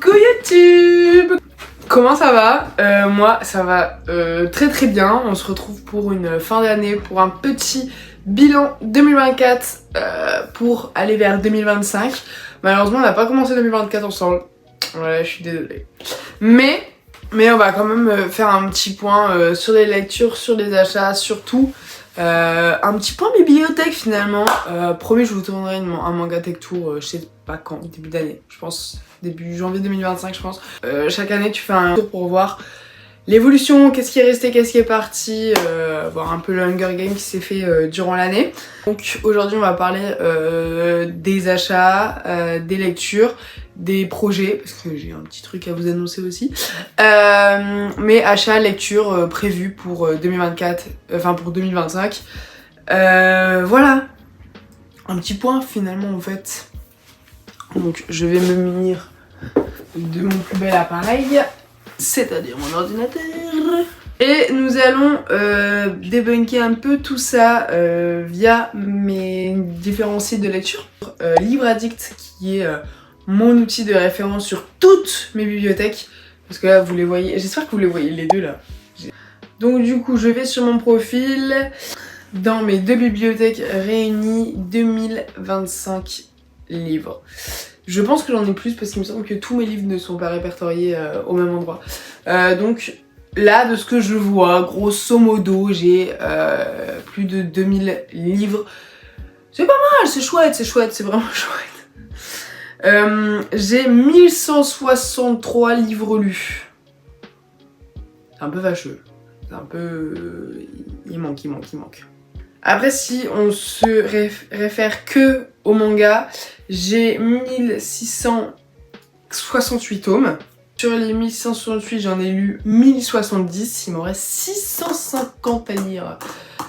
Coucou YouTube! Comment ça va? Moi ça va très très bien. On se retrouve pour une fin d'année, pour un petit bilan 2024 pour aller vers 2025. Malheureusement on n'a pas commencé 2024 ensemble. Voilà, je suis désolée. Mais on va quand même faire un petit point sur les lectures, sur les achats, sur tout. Un petit point bibliothèque finalement. Promis, je vous tournerai un manga tech tour, je sais pas quand, début d'année, je pense, début janvier 2025 je pense. Chaque année tu fais un tour pour voir l'évolution, qu'est-ce qui est resté, qu'est-ce qui est parti, voir un peu le Hunger Game qui s'est fait durant l'année. Donc aujourd'hui on va parler des achats, des lectures, des projets, parce que j'ai un petit truc à vous annoncer aussi. Mais achats, lectures prévus pour 2024, enfin pour 2025. Voilà. Un petit point finalement en fait. Donc je vais me munir de mon plus bel appareil, c'est-à-dire mon ordinateur. Et nous allons débunker un peu tout ça via mes différents sites de lecture. Livre Addict qui est mon outil de référence sur toutes mes bibliothèques. Parce que là vous les voyez, j'espère que vous les voyez les deux là. Donc du coup je vais sur mon profil, dans mes deux bibliothèques réunies, 2025 livres. Je pense que j'en ai plus parce qu'il me semble que tous mes livres ne sont pas répertoriés au même endroit. Donc là, de ce que je vois, grosso modo, j'ai plus de 2000 livres. C'est pas mal, c'est chouette, c'est vraiment chouette. J'ai 1163 livres lus. C'est un peu vacheux. C'est un peu... Il manque. Après, si on se réfère que au manga, j'ai 1668 tomes. Sur les 1168, j'en ai lu 1070. Il m'en reste 650 à lire.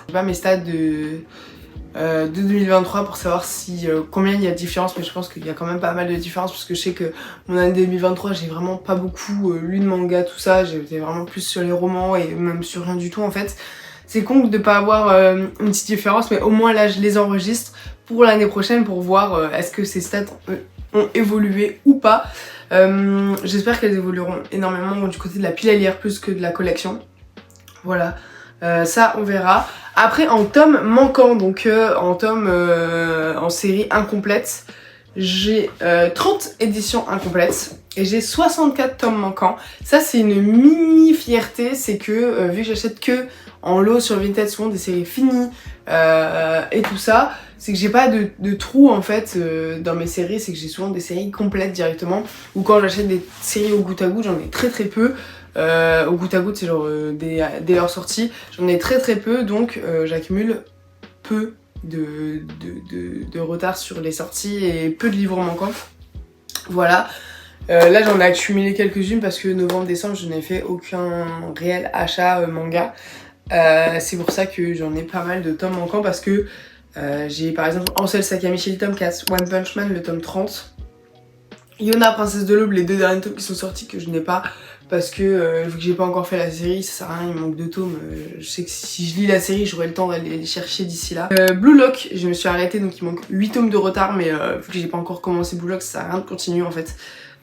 J'ai pas mes stats de 2023 pour savoir si combien il y a de différence, mais je pense qu'il y a quand même pas mal de différence parce que je sais que mon année 2023 j'ai vraiment pas beaucoup lu de manga, tout ça. J'étais vraiment plus sur les romans et même sur rien du tout en fait. C'est con de pas avoir une petite différence, mais au moins là je les enregistre pour l'année prochaine pour voir est-ce que ces stats ont évolué ou pas. J'espère qu'elles évolueront énormément du côté de la pile à lire plus que de la collection. Voilà, ça on verra. Après en tome manquant, donc en tome en série incomplète, j'ai 30 éditions incomplètes et j'ai 64 tomes manquants. Ça c'est une mini fierté, c'est que vu que j'achète que en lot sur Vinted souvent des séries finies et tout ça, c'est que j'ai pas de trous en fait dans mes séries, c'est que j'ai souvent des séries complètes directement, ou quand j'achète des séries au goutte à goutte j'en ai très peu. Au goutte à goutte c'est genre dès leur sortie, j'en ai très peu, donc j'accumule peu de retard sur les sorties et peu de livres manquants. Voilà. Là j'en ai accumulé quelques-unes parce que novembre-décembre je n'ai fait aucun réel achat manga. C'est pour ça que j'en ai pas mal de tomes manquants parce que j'ai par exemple Ansel Sakamichi le tome 4, One Punch Man le tome 30, Yona Princesse de l'Aube, les deux derniers tomes qui sont sortis que je n'ai pas parce que vu que j'ai pas encore fait la série, ça sert à rien, il manque 2 tomes. Je sais que si je lis la série j'aurai le temps d'aller les chercher d'ici là. Blue Lock, je me suis arrêtée donc il manque 8 tomes de retard, mais vu que j'ai pas encore commencé Blue Lock ça sert à rien de continuer en fait.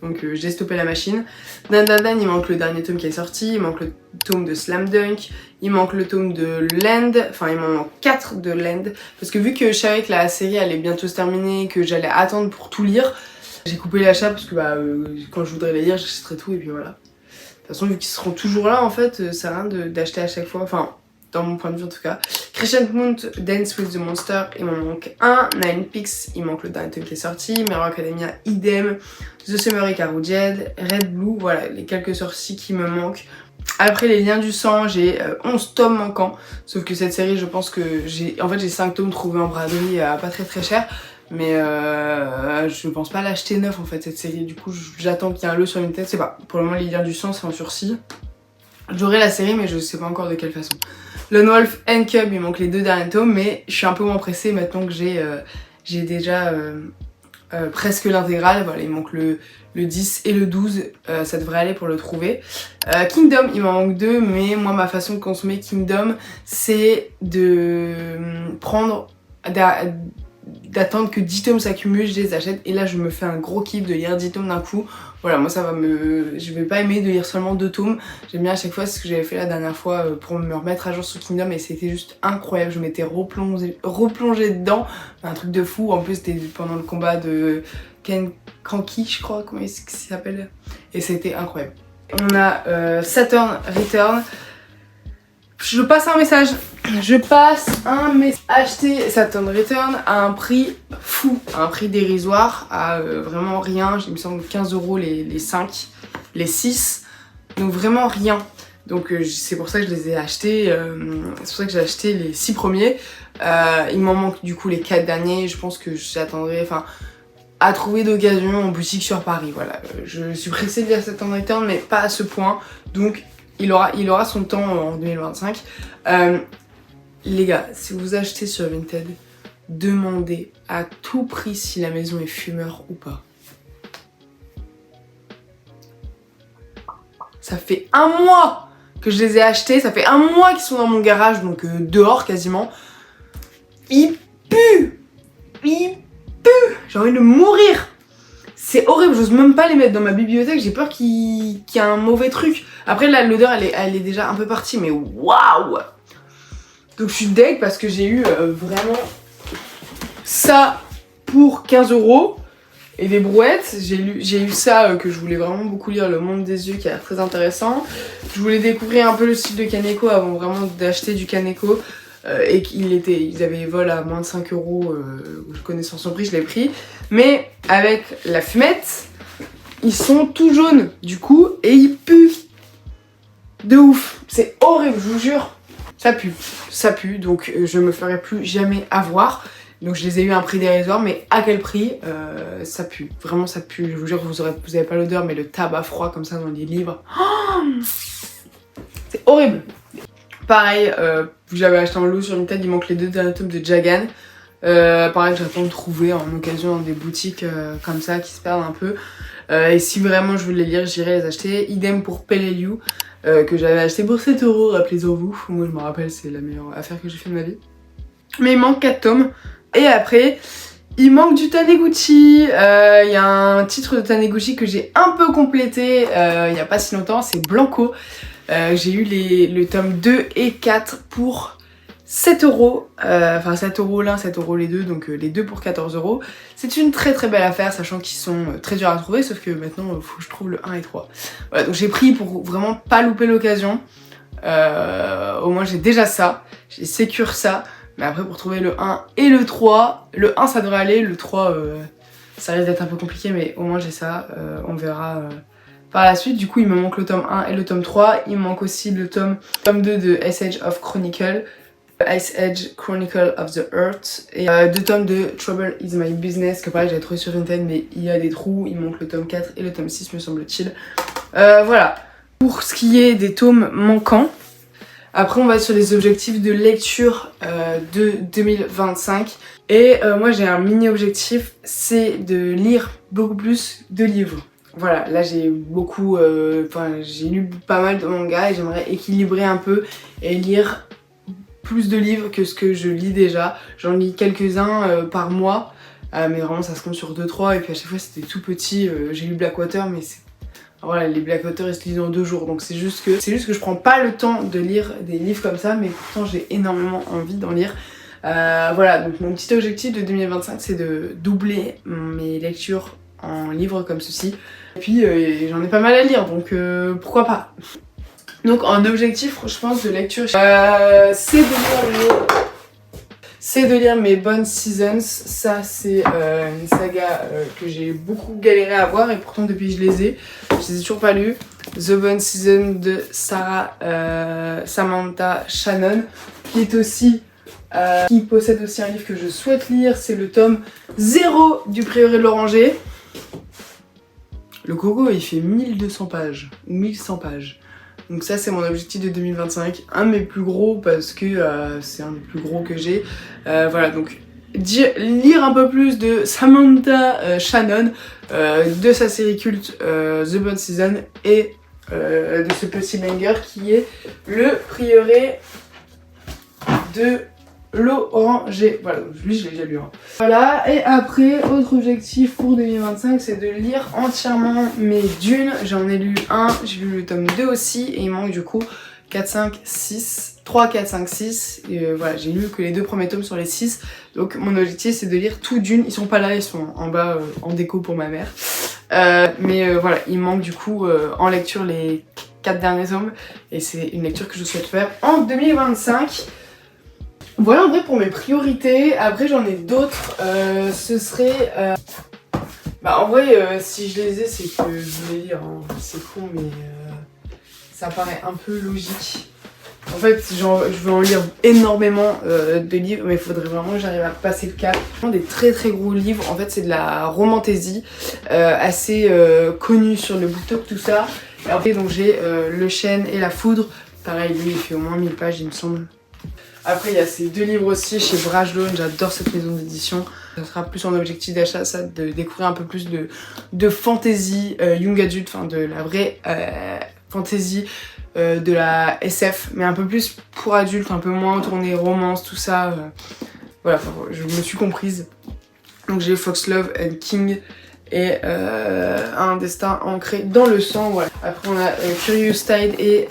Donc j'ai stoppé la machine. Dan Dan Dan, il manque le dernier tome qui est sorti, il manque le tome de Slam Dunk, il manque le tome de Land, enfin il m'en manque 4 de Land. Parce que vu que je savais que la série allait bientôt se terminer, que j'allais attendre pour tout lire, j'ai coupé l'achat parce que quand je voudrais les lire, j'achèterai tout et puis voilà. De toute façon vu qu'ils seront toujours là en fait, ça sert à rien d'acheter à chaque fois, enfin dans mon point de vue en tout cas. Crescent Moon, Dance with the Monster, il m'en manque un. Nine Peaks, il manque le dernier tome qui est sorti. My Hero Academia, idem. The Summer Ikaru Jed, Red Blue, voilà les quelques sorties qui me manquent. Après les liens du sang, j'ai 11 tomes manquants. Sauf que cette série, je pense que j'ai 5 tomes trouvés en braderie à pas très cher. Mais je pense pas l'acheter neuf en fait cette série. Du coup j'attends qu'il y ait un lot sur une tête, c'est pas. Pour le moment les liens du sang c'est en sursis. J'aurai la série mais je sais pas encore de quelle façon. Lone Wolf and Cub, il manque les 2 derniers tomes, mais je suis un peu moins pressée maintenant que j'ai déjà presque l'intégrale. Voilà, il manque le 10 et le 12, ça devrait aller pour le trouver. Kingdom, il m'en manque 2, mais moi ma façon de consommer Kingdom, c'est de prendre d'attendre que 10 tomes s'accumulent, je les achète et là je me fais un gros kiff de lire 10 tomes d'un coup. Voilà, moi ça va je vais pas aimer de lire seulement 2 tomes, j'aime bien à chaque fois ce que j'avais fait la dernière fois pour me remettre à jour sur Kingdom et c'était juste incroyable, je m'étais replongée dedans, un truc de fou, en plus c'était pendant le combat de Ken Cranky je crois, comment il s'appelle, et c'était incroyable. On a Saturn Return. Je passe un message. Acheter Saturn Return à un prix fou, à un prix dérisoire, à vraiment rien. Il me semble 15 € les 5, les 6. Donc vraiment rien. Donc c'est pour ça que je les ai achetés. C'est pour ça que j'ai acheté les 6 premiers. Il m'en manque du coup les 4 derniers. Je pense que j'attendrai à trouver d'occasion en boutique sur Paris. Voilà. Je suis pressée de lire Saturn Return, mais pas à ce point. Donc il aura son temps en 2025. Les gars, si vous achetez sur Vinted, demandez à tout prix si la maison est fumeur ou pas. Ça fait un mois que je les ai achetés, ça fait un mois qu'ils sont dans mon garage, donc dehors quasiment. Ils puent. J'ai envie de mourir. C'est horrible, j'ose même pas les mettre dans ma bibliothèque, j'ai peur qu'il y ait un mauvais truc. Après là, l'odeur elle est déjà un peu partie, mais waouh! Donc je suis deg parce que j'ai eu vraiment ça pour 15 € et des brouettes. J'ai eu ça que je voulais vraiment beaucoup lire, Le Monde des Yeux, qui a l'air très intéressant. Je voulais découvrir un peu le style de Kaneko avant vraiment d'acheter du Kaneko. Et ils avaient vol à moins de 5 €, connaissant son prix, je l'ai pris. Mais avec la fumette, ils sont tout jaunes du coup et ils puent de ouf. C'est horrible, je vous jure. Ça pue, donc je me ferai plus jamais avoir. Donc je les ai eu à un prix dérisoire, mais à quel prix? Ça pue, vraiment ça pue. Je vous jure que vous avez pas l'odeur, mais le tabac froid comme ça dans les livres, oh, c'est horrible. Pareil, j'avais acheté un lot sur Vinted, il manque les 2 derniers tomes de Jagan. Pareil, j'attends de trouver en occasion dans des boutiques comme ça qui se perdent un peu. Et si vraiment je veux les lire, j'irai les acheter. Idem pour Peleliu, que j'avais acheté pour 7 €, rappelez-en-vous. Moi je me rappelle, c'est la meilleure affaire que j'ai fait de ma vie. Mais il manque 4 tomes. Et après, il manque du Taniguchi. Il y a un titre de Taniguchi que j'ai un peu complété il y a pas si longtemps, c'est Blanco. J'ai eu le tome 2 et 4 pour 7 €, enfin 7 € l'un, 7 € les deux, donc les deux pour 14 €. C'est une très très belle affaire, sachant qu'ils sont très durs à trouver, sauf que maintenant il faut que je trouve le 1 et 3. Voilà, donc j'ai pris pour vraiment pas louper l'occasion. Au moins j'ai déjà ça, j'ai sécure ça, mais après pour trouver le 1 et le 3, le 1 ça devrait aller, le 3 ça risque d'être un peu compliqué, mais au moins j'ai ça, on verra par la suite. Du coup il me manque le tome 1 et le tome 3, il me manque aussi le tome 2 de Ice Age of Chronicle, Ice Age Chronicle of the Earth, et 2 tomes de Trouble is My Business, que pareil j'avais trouvé sur Vinted, mais il y a des trous, il manque le tome 4 et le tome 6 me semble-t-il. Voilà, pour ce qui est des tomes manquants. Après on va sur les objectifs de lecture de 2025. Et moi j'ai un mini objectif, c'est de lire beaucoup plus de livres. Voilà, là j'ai beaucoup, j'ai lu pas mal de mangas et j'aimerais équilibrer un peu et lire plus de livres que ce que je lis déjà. J'en lis quelques-uns par mois, mais vraiment ça se compte sur 2-3 et puis à chaque fois c'était tout petit. J'ai lu Blackwater, mais c'est... Voilà, les Blackwater ils se lisent en 2 jours, donc c'est juste que je prends pas le temps de lire des livres comme ça, mais pourtant j'ai énormément envie d'en lire. Voilà, donc mon petit objectif de 2025 c'est de doubler mes lectures en livres comme ceci. Et puis j'en ai pas mal à lire, donc pourquoi pas. Donc en objectif je pense de lecture, c'est de lire mes Bone Seasons. Ça c'est une saga que j'ai beaucoup galéré à voir et pourtant depuis je les ai toujours pas lues. The Bone Season de Sarah Samantha Shannon, qui est aussi qui possède aussi un livre que je souhaite lire, c'est le tome 0 du Prieuré de l'Oranger. Le coco il fait 1200 pages ou 1100 pages. Donc ça c'est mon objectif de 2025, un de mes plus gros parce que c'est un des plus gros que j'ai. Voilà, donc lire un peu plus de Samantha Shannon, de sa série culte The Bone Season et de ce petit banger qui est le Prieuré de l'Oranger. Voilà, lui je l'ai déjà lu. Hein. Voilà, et après, autre objectif pour 2025, c'est de lire entièrement mes Dunes. J'en ai lu un, j'ai lu le tome 2 aussi, et il manque du coup 4, 5, 6, 3, 4, 5, 6. Et voilà, j'ai lu que les 2 premiers tomes sur les 6. Donc mon objectif c'est de lire tout Dune. Ils sont pas là, ils sont en bas en déco pour ma mère. Mais voilà, il manque du coup en lecture les 4 derniers tomes. Et c'est une lecture que je souhaite faire en 2025. Voilà en vrai pour mes priorités. Après j'en ai d'autres. Ce serait... Bah en vrai si je les ai c'est que je vais les lire. Hein. C'est con mais ça paraît un peu logique. En fait je veux en lire énormément de livres mais il faudrait vraiment que j'arrive à passer le cap. Des très très gros livres. En fait c'est de la romantaisie assez connue sur le BookTok tout ça. Et après donc j'ai Le Chêne et la Foudre. Pareil lui il fait au moins 1000 pages il me semble. Après il y a ces 2 livres aussi chez Brajlon, j'adore cette maison d'édition. Ça sera plus en objectif d'achat, ça, de découvrir un peu plus de fantasy young adult, enfin de la vraie fantasy, de la SF, mais un peu plus pour adultes, un peu moins tourné romance, tout ça. Voilà, je me suis comprise. Donc j'ai Fox Love and King et Un destin ancré dans le sang, voilà. Après on a Curious Tide et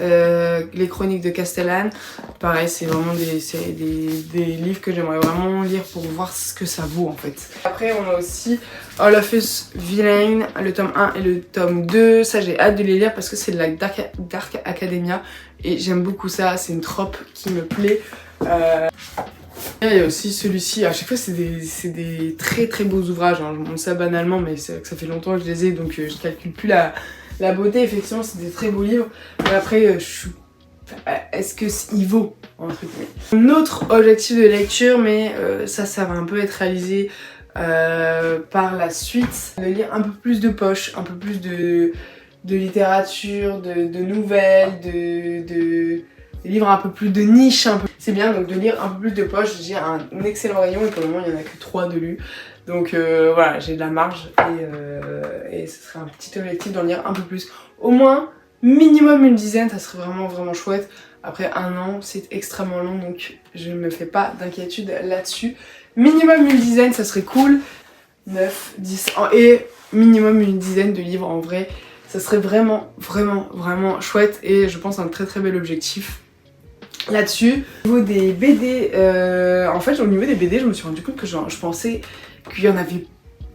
Les Chroniques de Castellane. Pareil, c'est vraiment des livres que j'aimerais vraiment lire pour voir ce que ça vaut en fait. Après on a aussi All of Us Villain, le tome 1 et le tome 2. Ça j'ai hâte de les lire parce que c'est de la Dark Academia et j'aime beaucoup ça, c'est une trope qui me plaît. Il y a aussi celui-ci, à chaque fois c'est des très très beaux ouvrages, hein. Je montre ça banalement mais c'est vrai que ça fait longtemps que je les ai donc je calcule plus la beauté, effectivement c'est des très beaux livres. Mais après est-ce que il vaut entre guillemets. Un autre objectif de lecture mais ça va un peu être réalisé par la suite, de lire un peu plus de poche, un peu plus de littérature, de nouvelles, des livres un peu plus de niche, c'est bien donc de lire un peu plus de poche. J'ai un excellent rayon et pour le moment il n'y en a que 3 de lus. Donc voilà, j'ai de la marge et ce serait un petit objectif d'en lire un peu plus. Au moins, minimum une dizaine, ça serait vraiment vraiment chouette. Après 1 an, c'est extrêmement long donc je ne me fais pas d'inquiétude là-dessus. Minimum une dizaine, ça serait cool. 9, 10 et minimum une dizaine de livres en vrai. Ça serait vraiment vraiment vraiment chouette et je pense un très très bel objectif là-dessus. Au niveau des BD, en fait au niveau des BD je me suis rendu compte que je pensais qu'il y en avait,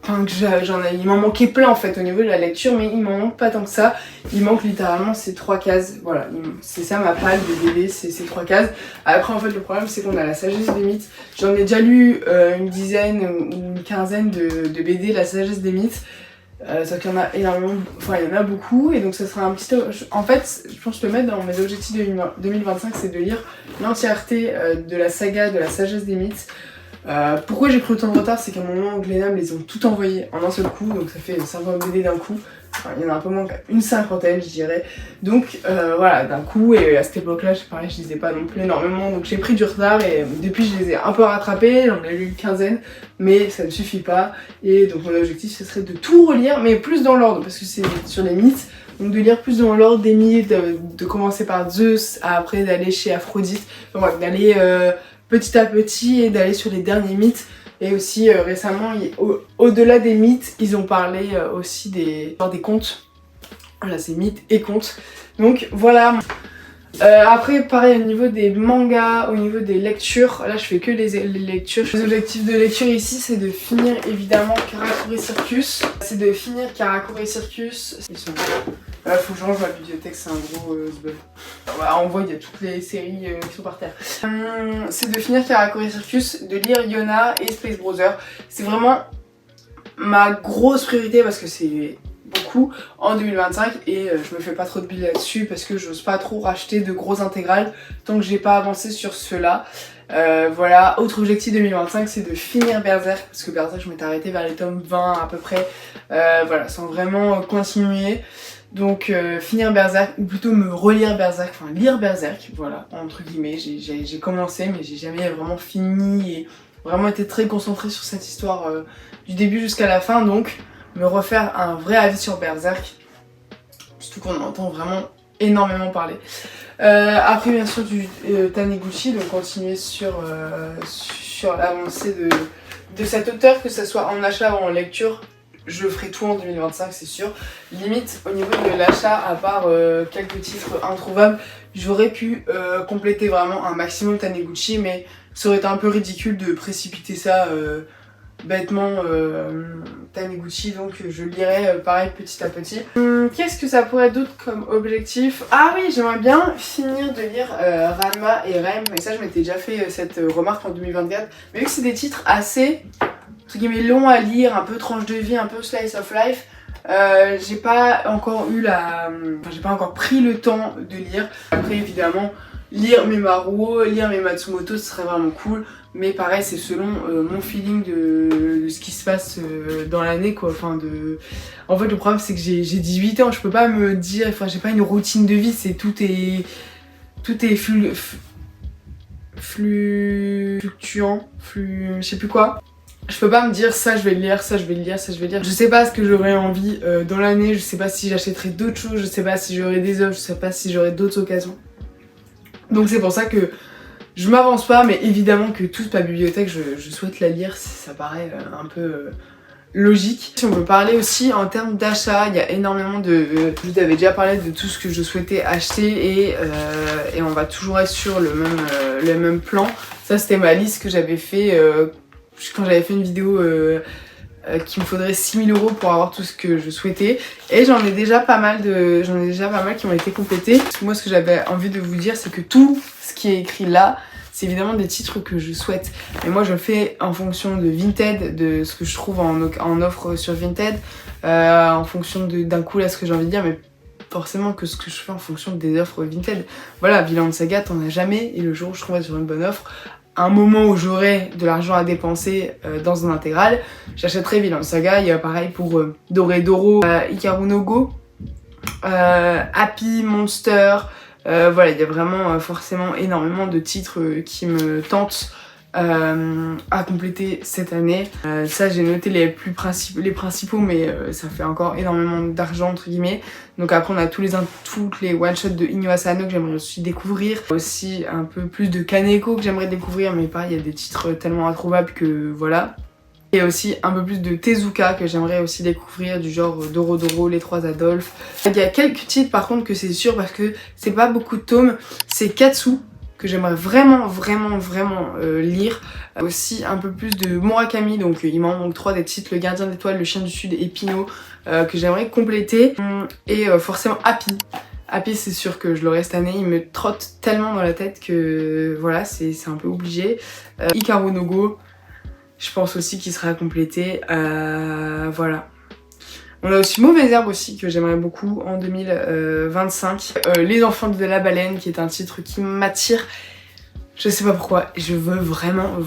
enfin que il m'en manquait plein en fait au niveau de la lecture mais il m'en manque pas tant que ça. Il manque littéralement ces 3 cases, voilà, c'est ça ma palle de BD, c'est ces 3 cases. Après en fait le problème c'est qu'on a La Sagesse des Mythes, j'en ai déjà lu une dizaine ou une quinzaine de BD, La Sagesse des Mythes. Sauf qu'il y en a énormément, enfin il y en a beaucoup et donc ça sera un petit... En fait, je pense le mettre dans mes objectifs de 2025, c'est de lire l'entièreté de la saga de La Sagesse des Mythes. Pourquoi j'ai pris autant de retard, c'est qu'à un moment Glénat les ont tout envoyés en un seul coup, donc ça fait 50 BD d'un coup. Enfin, il y en a un peu moins qu'une cinquantaine je dirais. Donc voilà, d'un coup, et à cette époque là, pareil, je lisais pas non plus énormément, donc j'ai pris du retard et depuis je les ai un peu rattrapés, j'en ai lu une quinzaine, mais ça ne suffit pas. Et donc mon objectif ce serait de tout relire, mais plus dans l'ordre, parce que c'est sur les mythes, donc de lire plus dans l'ordre des mythes, de commencer par Zeus, après d'aller chez Aphrodite, donc voilà, d'aller petit à petit et d'aller sur les derniers mythes. Et aussi récemment, au-delà des mythes, ils ont parlé aussi des contes. Voilà, c'est mythes et contes. Donc voilà. Après, pareil, au niveau des mangas, au niveau des lectures, là je fais que les lectures. Les objectifs de lecture ici, c'est de finir évidemment Karakuri Circus. C'est de finir Karakuri Circus. Ils sont... Là, faut que je range ma bibliothèque, c'est un gros zbeul. Voilà, on voit, il y a toutes les séries qui sont par terre. C'est de finir Karakuri Circus, de lire Yona et Space Brother. C'est vraiment ma grosse priorité parce que c'est beaucoup en 2025 et je me fais pas trop de billes là-dessus parce que j'ose pas trop racheter de grosses intégrales tant que j'ai pas avancé sur ceux-là. Voilà, autre objectif 2025 c'est de finir Berserk parce que Berserk je m'étais arrêtée vers les tomes 20 à peu près, voilà, sans vraiment continuer. Donc finir Berserk, ou plutôt me relire Berserk, enfin lire Berserk, voilà, entre guillemets. J'ai commencé mais j'ai jamais vraiment fini et vraiment été très concentrée sur cette histoire du début jusqu'à la fin, donc me refaire un vrai avis sur Berserk, surtout qu'on entend vraiment énormément parlé. Après bien sûr du Taniguchi, donc continuer sur l'avancée de cet auteur, que ce soit en achat ou en lecture. Je ferai tout en 2025, c'est sûr. Limite, au niveau de l'achat, à part quelques titres introuvables, j'aurais pu compléter vraiment un maximum Taniguchi, mais ça aurait été un peu ridicule de précipiter ça bêtement Taniguchi, donc je lirai pareil petit à petit. Qu'est-ce que ça pourrait être d'autre comme objectif? Ah oui, j'aimerais bien finir de lire Ranma et Rem, et ça je m'étais déjà fait cette remarque en 2024, mais vu que c'est des titres assez entre guillemets long à lire, un peu tranche de vie, un peu slice of life, j'ai pas encore j'ai pas encore pris le temps de lire. Après évidemment, lire mes Maruo, lire mes Matsumoto, ce serait vraiment cool. Mais pareil, c'est selon mon feeling de ce qui se passe dans l'année, quoi. En fait, le problème, c'est que j'ai 18 ans, je peux pas me dire... Enfin, j'ai pas une routine de vie, tout est fluctuant, je sais plus quoi. Je peux pas me dire ça je vais le lire, ça je vais le lire, ça je vais le lire. Je sais pas ce que j'aurai envie dans l'année, je sais pas si j'achèterai d'autres choses, je sais pas si j'aurai des œuvres, je sais pas si j'aurai d'autres occasions. Donc c'est pour ça que je m'avance pas, mais évidemment que toute ma bibliothèque, je souhaite la lire, ça paraît un peu logique. Si on veut parler aussi en termes d'achat, il y a énormément de... Je vous avais déjà parlé de tout ce que je souhaitais acheter et on va toujours être sur le même plan. Ça c'était ma liste que j'avais fait quand j'avais fait une vidéo qu'il me faudrait 6 000 € pour avoir tout ce que je souhaitais, et j'en ai déjà pas mal qui ont été complétés. Moi ce que j'avais envie de vous dire, c'est que tout ce qui est écrit là, c'est évidemment des titres que je souhaite, mais moi je fais en fonction de Vinted, de ce que je trouve en offre sur Vinted, en fonction d'un coup là ce que j'ai envie de dire, mais forcément que ce que je fais en fonction des offres Vinted. Voilà, Vinland Saga t'en as jamais, et le jour où je trouverai sur une bonne offre, un moment où j'aurai de l'argent à dépenser dans un intégral, j'achèterai Vinland Saga. Il y a pareil pour Doredoro, Hikaru no Go, Happy Monster, voilà, il y a vraiment forcément énormément de titres qui me tentent à compléter cette année. Ça j'ai noté les principaux, mais ça fait encore énormément d'argent entre guillemets. Donc après on a toutes les one shots de Inyo Asano que j'aimerais aussi découvrir, aussi un peu plus de Kaneko que j'aimerais découvrir, mais pareil il y a des titres tellement introuvables que voilà. Et aussi un peu plus de Tezuka que j'aimerais aussi découvrir, du genre Dorodoro, les 3 Adolphes. Il y a quelques titres par contre que c'est sûr, parce que c'est pas beaucoup de tomes, c'est Katsu que j'aimerais vraiment lire. Aussi un peu plus de Murakami, donc il m'en manque 3 des titres, Le Gardien d'étoiles, Le Chien du Sud et Pinot, que j'aimerais compléter. Et forcément Happy. Happy c'est sûr que je l'aurai cette année, il me trotte tellement dans la tête que voilà, c'est un peu obligé. Hikaru no Go, je pense aussi qu'il sera complété, voilà. On a aussi Mauvaise Herbe aussi que j'aimerais beaucoup en 2025. Les Enfants de la Baleine qui est un titre qui m'attire. Je sais pas pourquoi, je veux vraiment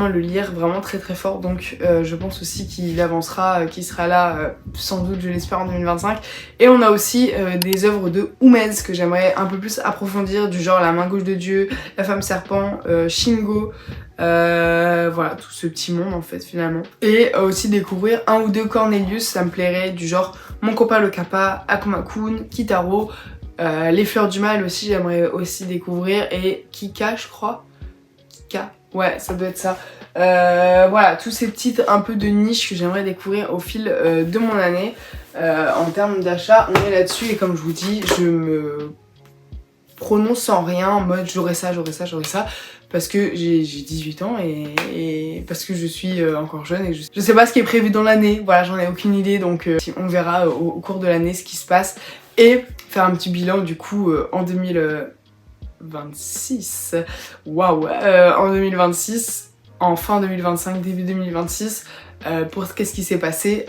le lire, vraiment très fort. Donc je pense aussi qu'il avancera, qu'il sera là sans doute, je l'espère, en 2025. Et on a aussi des œuvres de Umez que j'aimerais un peu plus approfondir, du genre La Main Gauche de Dieu, La Femme Serpent, Shingo. Voilà, tout ce petit monde en fait finalement. Et aussi découvrir 1 ou 2 Cornelius, ça me plairait, du genre Mon Copain le Kappa, Akuma-kun, Kitaro, Les Fleurs du Mal aussi j'aimerais aussi découvrir, et Kika je crois. Kika, ouais ça doit être ça. Voilà, tous ces titres un peu de niche que j'aimerais découvrir au fil de mon année. En termes d'achat, on est là-dessus, et comme je vous dis, je me prononce sans rien, en mode j'aurai ça, parce que j'ai 18 ans et parce que je suis encore jeune et je sais pas ce qui est prévu dans l'année, voilà, j'en ai aucune idée, donc on verra au cours de l'année ce qui se passe, et faire un petit bilan du coup en 2026, waouh, en 2026, en fin 2025, début 2026, pour qu'est-ce qui s'est passé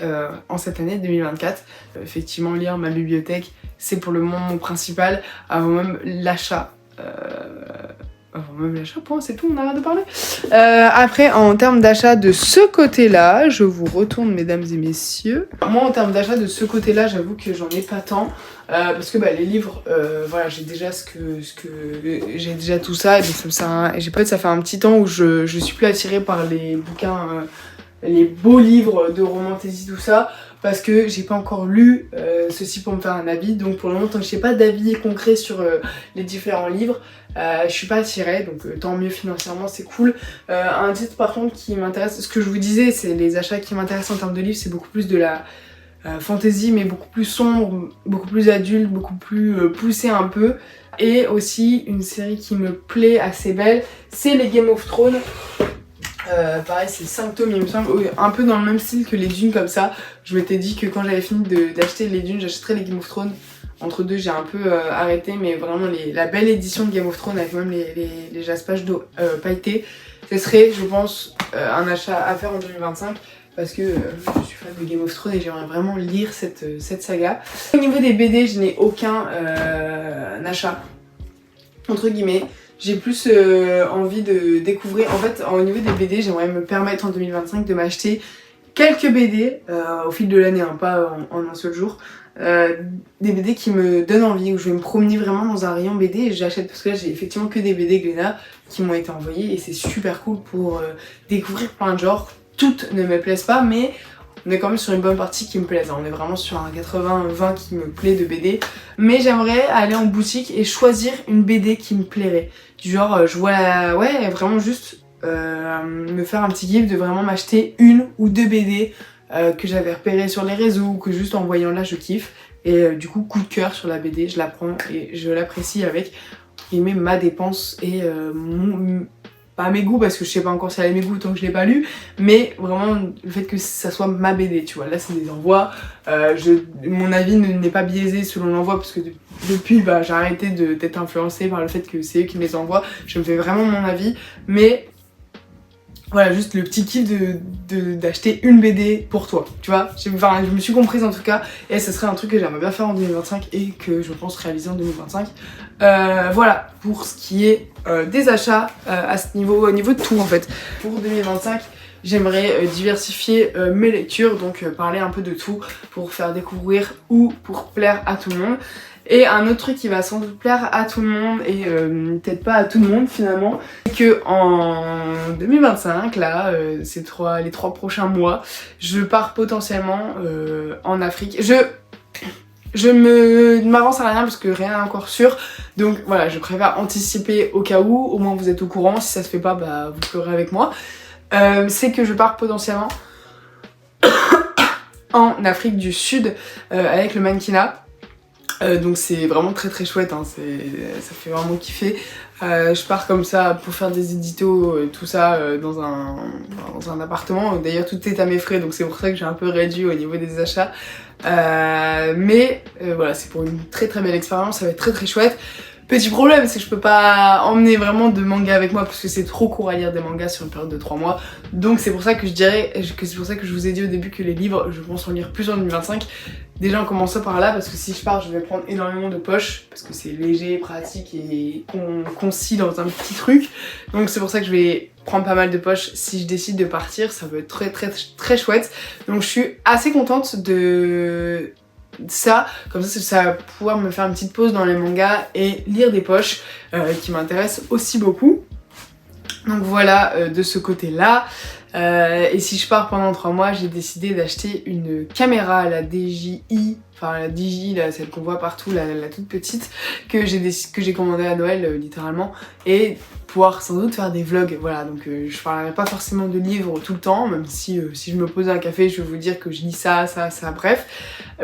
en cette année 2024. Effectivement, lire ma bibliothèque, c'est pour le moment mon principal, avant même l'achat. Point, c'est tout, on arrête de parler. Après, en termes d'achat de ce côté-là, je vous retourne, mesdames et messieurs. Moi, en termes d'achat de ce côté-là, j'avoue que j'en ai pas tant. Parce que les livres, voilà, j'ai déjà j'ai déjà tout ça, et donc ça me sert à rien. Et ça fait un petit temps où je suis plus attirée par les bouquins les beaux livres de romantasy, tout ça, parce que j'ai pas encore lu ceci pour me faire un avis. Donc pour le moment, tant que j'ai pas d'avis concret sur les différents livres, je suis pas attirée, donc tant mieux financièrement, c'est cool. Un titre par contre qui m'intéresse, ce que je vous disais, c'est les achats qui m'intéressent en termes de livres, c'est beaucoup plus de la fantasy, mais beaucoup plus sombre, beaucoup plus adulte, beaucoup plus poussé un peu. Et aussi une série qui me plaît, assez belle, c'est les Game of Thrones. Pareil, c'est 5 tomes, il me semble, un peu dans le même style que les Dunes comme ça. Je m'étais dit que quand j'avais fini d'acheter les Dunes, j'achèterais les Game of Thrones. Entre deux, j'ai un peu arrêté, mais vraiment la belle édition de Game of Thrones avec même les jaspages d'eau pailletés, ce serait, je pense, un achat à faire en 2025. Parce que je suis fan de Game of Thrones et j'aimerais vraiment lire cette saga. Au niveau des BD, je n'ai aucun achat, entre guillemets. J'ai plus envie de découvrir. En fait, au niveau des BD, j'aimerais me permettre en 2025 de m'acheter quelques BD au fil de l'année, hein, pas en un seul jour. Des BD qui me donnent envie, où je vais me promener vraiment dans un rayon BD et j'achète, parce que là j'ai effectivement que des BD Glénat qui m'ont été envoyés et c'est super cool pour découvrir plein de genres. Toutes ne me plaisent pas, mais on est quand même sur une bonne partie qui me plaise. On est vraiment sur un 80-20 qui me plaît de BD. Mais j'aimerais aller en boutique et choisir une BD qui me plairait. Du genre, je vois, ouais, vraiment juste me faire un petit gift de vraiment m'acheter une ou deux BD que j'avais repérées sur les réseaux ou que juste en voyant là je kiffe. Et du coup, coup de cœur sur la BD, je la prends et je l'apprécie avec ma dépense et pas mes goûts, parce que je sais pas encore si elle a mes goûts tant que je l'ai pas lu, mais vraiment le fait que ça soit ma BD, tu vois. Là c'est des envois, mon avis n'est pas biaisé selon l'envoi, parce que depuis j'ai arrêté d'être influencée par le fait que c'est eux qui me les envoient, je me fais vraiment mon avis, mais voilà, juste le petit kiff d'acheter une BD pour toi, tu vois. Je me suis comprise en tout cas, et ce serait un truc que j'aimerais bien faire en 2025 et que je pense réaliser en 2025. Voilà, pour ce qui est des achats à ce niveau, au niveau de tout en fait. Pour 2025, j'aimerais diversifier mes lectures, donc parler un peu de tout pour faire découvrir ou pour plaire à tout le monde. Et un autre truc qui va sans doute plaire à tout le monde et peut-être pas à tout le monde finalement, c'est que en 2025, là, les 3 prochains mois, je pars potentiellement en Afrique. Je ne m'avance à rien parce que rien n'est encore sûr, donc voilà, je préfère anticiper au cas où, au moins vous êtes au courant, si ça se fait pas, vous pleurez avec moi. C'est que je pars potentiellement en Afrique du Sud avec le mannequinat. Donc c'est vraiment très très chouette, hein, ça fait vraiment kiffer. Je pars comme ça pour faire des éditos, tout ça dans un appartement. D'ailleurs tout est à mes frais, donc c'est pour ça que j'ai un peu réduit au niveau des achats. Mais voilà, c'est pour une très très belle expérience, ça va être très très chouette. Petit problème, c'est que je peux pas emmener vraiment de manga avec moi parce que c'est trop court à lire des mangas sur une période de 3 mois. Donc c'est pour ça que je dirais que c'est pour ça que je vous ai dit au début que les livres, je pense en lire plus en 2025. Déjà en commençant par là, parce que si je pars, je vais prendre énormément de poches parce que c'est léger, pratique et concis dans un petit truc. Donc c'est pour ça que je vais prendre pas mal de poches si je décide de partir. Ça peut être très très très chouette. Donc je suis assez contente de ça, comme ça va pouvoir me faire une petite pause dans les mangas et lire des poches qui m'intéressent aussi beaucoup. Donc voilà, de ce côté là. Et si je pars pendant 3 mois, j'ai décidé d'acheter une caméra, la DJI, enfin la DJI, là, celle qu'on voit partout, la toute petite, que j'ai commandée à Noël littéralement, et pouvoir sans doute faire des vlogs. Voilà, donc je parlerai pas forcément de livres tout le temps, même si je me pose à un café, je vais vous dire que je lis ça, bref.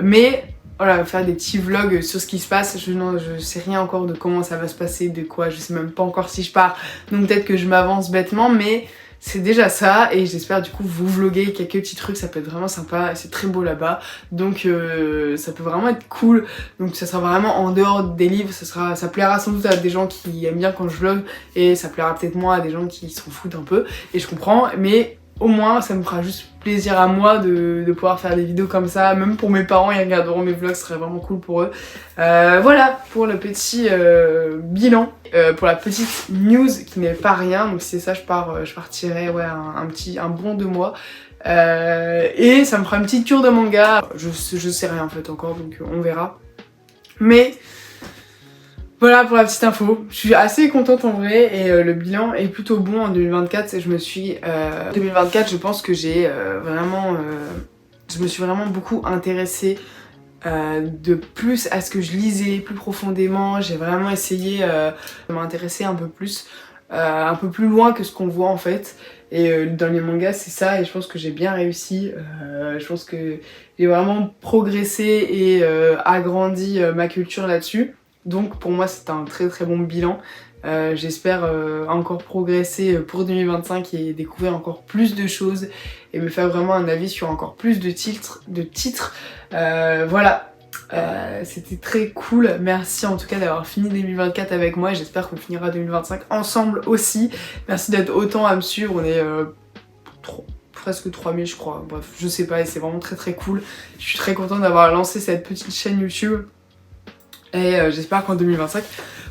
Mais voilà, faire des petits vlogs sur ce qui se passe. Je sais rien encore de comment ça va se passer, de quoi, je sais même pas encore si je pars, donc peut-être que je m'avance bêtement, mais c'est déjà ça, et j'espère du coup vous vloguer quelques petits trucs, ça peut être vraiment sympa, et c'est très beau là-bas, donc ça peut vraiment être cool. Donc ça sera vraiment en dehors des livres, ça plaira sans doute à des gens qui aiment bien quand je vlog, et ça plaira peut-être moins à des gens qui s'en foutent un peu, et je comprends, mais au moins ça me fera juste plaisir à moi de pouvoir faire des vidéos comme ça, même pour mes parents, ils regarderont mes vlogs, ce serait vraiment cool pour eux. Voilà pour le petit bilan, pour la petite news qui n'est pas rien. Donc c'est ça, je partirai ouais, un bon 2 mois. Et ça me fera une petite cure de manga. Je sais rien en fait encore, donc on verra. Mais Voilà pour la petite info. Je suis assez contente en vrai et le bilan est plutôt bon en 2024. Je me suis 2024, je pense que j'ai je me suis vraiment beaucoup intéressée de plus à ce que je lisais plus profondément. J'ai vraiment essayé de m'intéresser un peu plus loin que ce qu'on voit en fait. Et dans les mangas c'est ça et je pense que j'ai bien réussi. Je pense que j'ai vraiment progressé et agrandi ma culture là-dessus. Donc pour moi c'est un très très bon bilan. J'espère encore progresser pour 2025 et découvrir encore plus de choses et me faire vraiment un avis sur encore plus de titres. Voilà. C'était très cool, merci en tout cas d'avoir fini 2024 avec moi et j'espère qu'on finira 2025 ensemble aussi. Merci d'être autant à me suivre, on est presque 3000 je crois, bref je sais pas et c'est vraiment très très cool. Je suis très contente d'avoir lancé cette petite chaîne YouTube et j'espère qu'en 2025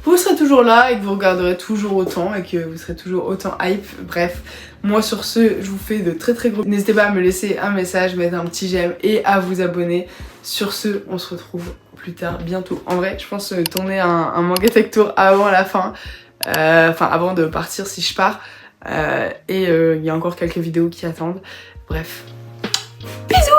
vous serez toujours là et que vous regarderez toujours autant et que vous serez toujours autant hype. Bref, moi sur ce, je vous fais de très très gros... N'hésitez pas à me laisser un message, mettre un petit j'aime et à vous abonner. Sur ce, on se retrouve plus tard, bientôt. En vrai, je pense tourner un manga tech tour avant la fin. Enfin, avant de partir si je pars. Il y a encore quelques vidéos qui attendent. Bref, bisous!